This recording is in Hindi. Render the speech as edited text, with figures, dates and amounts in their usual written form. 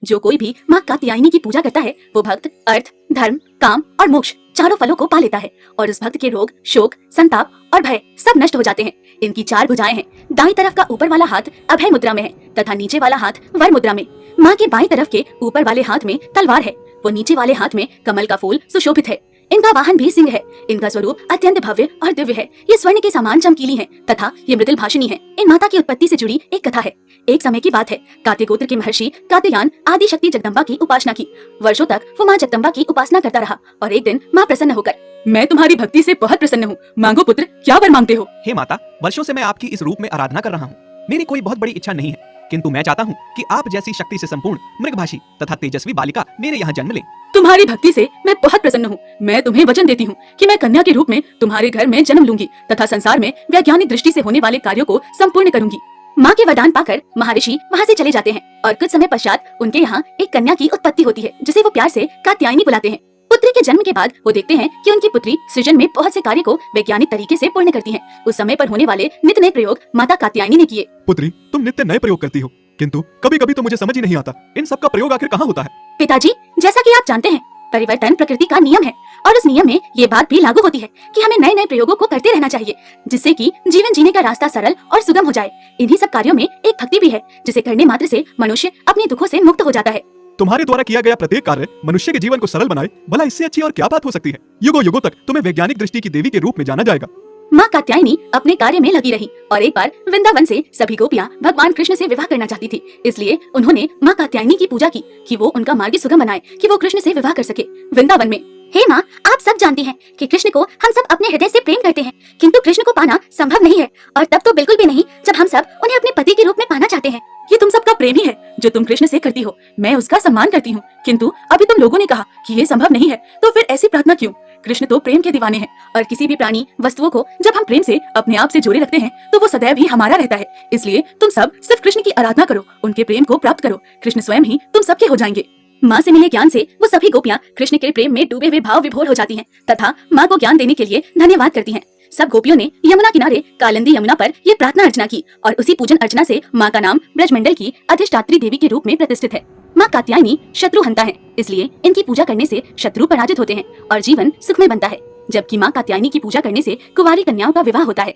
जो कोई भी माँ कात्यायनी की पूजा करता है वो भक्त अर्थ, धर्म, काम और मोक्ष चारों फलों को पा लेता है और उस भक्त के रोग, शोक, संताप और भय सब नष्ट हो जाते हैं। इनकी 4 भुजाएं हैं। दाईं तरफ का ऊपर वाला हाथ अभय मुद्रा में है तथा नीचे वाला हाथ वर मुद्रा में। माँ के बाईं तरफ के ऊपर वाले हाथ में तलवार है, वो नीचे वाले हाथ में कमल का फूल सुशोभित है। इनका वाहन भी सिंह है। इनका स्वरूप अत्यंत भव्य और दिव्य है। ये स्वर्ण के समान चमकीली हैं तथा ये मृदुल भाषिणी है। इन माता की उत्पत्ति से जुड़ी एक कथा है। एक समय की बात है, कात्य गोत्र के महर्षि कात्यायन आदि शक्ति जगदम्बा की उपासना की। वर्षों तक वो माँ जगदम्बा की उपासना करता रहा और एक दिन माँ प्रसन्न होकर, मैं तुम्हारी भक्ति से बहुत प्रसन्न हूँ, मांगो पुत्र, क्या वर मांगते हो? हे माता, वर्षों से मैं आपकी इस रूप में आराधना कर रहा हूँ। मेरी कोई बहुत बड़ी इच्छा नहीं है, किंतु मैं चाहता हूँ कि आप जैसी शक्ति से संपूर्ण मृगभाषी तथा तेजस्वी बालिका मेरे यहाँ जन्म ले। तुम्हारी भक्ति से मैं बहुत प्रसन्न हूँ। मैं तुम्हें वचन देती हूँ कि मैं कन्या के रूप में तुम्हारे घर में जन्म लूंगी तथा संसार में वैज्ञानिक दृष्टि से होने वाले कार्यों को संपूर्ण करूंगी। माँ के वरदान पाकर महर्षि वहाँ से चले जाते हैं और कुछ समय पश्चात उनके यहाँ एक कन्या की उत्पत्ति होती है जिसे वो प्यार से कात्यायनी बुलाते हैं। पुत्री के जन्म के बाद वो देखते हैं कि उनकी पुत्री सृजन में बहुत से कार्य को वैज्ञानिक तरीके से पूर्ण करती है। उस समय पर होने वाले नित्य नए प्रयोग माता कात्यायनी ने किए। पुत्री, तुम नित्य नए प्रयोग करती हो, किंतु कभी कभी तो मुझे समझ ही नहीं आता इन सब का प्रयोग आखिर कहाँ होता है। पिताजी, जैसा कि आप जानते हैं, परिवर्तन प्रकृति का नियम है और उस नियम में ये बात भी लागू होती है कि हमें नए नए प्रयोगों को करते रहना चाहिए जिससे कि जीवन जीने का रास्ता सरल और सुगम हो जाए। इन्हीं सब कार्यों में एक भक्ति भी है जिसे करने मात्र से मनुष्य अपने दुखों से मुक्त हो जाता है। तुम्हारे द्वारा किया गया प्रत्येक कार्य मनुष्य के जीवन को सरल बनाए, भला इससे अच्छी और क्या बात हो सकती है। युगों युगों तक तुम्हें वैज्ञानिक दृष्टि की देवी के रूप में जाना जाएगा। माँ कात्यायनी अपने कार्य में लगी रही और एक बार वृंदावन से सभी गोपियाँ भगवान कृष्ण से विवाह करना चाहती थी। इसलिए उन्होंने माँ कात्यायनी की पूजा की कि वो उनका मार्ग सुगम बनाए कि वो कृष्ण से विवाह कर सके। वृंदावन में, हे माँ, आप सब जानती हैं कि कृष्ण को हम सब अपने हृदय से प्रेम करते हैं, किंतु कृष्ण को पाना संभव नहीं है और तब तो बिल्कुल भी नहीं जब हम सब उन्हें अपने पति के रूप में पाना चाहते हैं। ये तुम सबका प्रेम ही है जो तुम कृष्ण से करती हो। मैं उसका सम्मान करती हूँ, किंतु अभी तुम लोगों ने कहा कि ये संभव नहीं है, तो फिर ऐसी प्रार्थना क्यों? कृष्ण तो प्रेम के दीवाने हैं और किसी भी प्राणी वस्तुओं को जब हम प्रेम से अपने आप से जोड़े रखते हैं तो वो सदैव ही हमारा रहता है। इसलिए तुम सब सिर्फ कृष्ण की आराधना करो, उनके प्रेम को प्राप्त करो। कृष्ण स्वयं ही तुम सबके हो जाएंगे। माँ से मिले ज्ञान से वो सभी गोपियाँ कृष्ण के प्रेम में डूबे हुए भाव विभोर हो जाती हैं तथा माँ को ज्ञान देने के लिए धन्यवाद करती हैं। सब गोपियों ने यमुना किनारे कालिंदी यमुना पर ये प्रार्थना अर्चना की और उसी पूजन अर्चना से माँ का नाम ब्रजमंडल की अधिष्ठात्री देवी के रूप में प्रतिष्ठित है। माँ कात्यायनी शत्रु हंता है, इसलिए इनकी पूजा करने से शत्रु पराजित होते हैं और जीवन सुखमय बनता है। जबकि माँ कात्यायनी की पूजा करने से कुंवारी कन्याओं का विवाह होता है।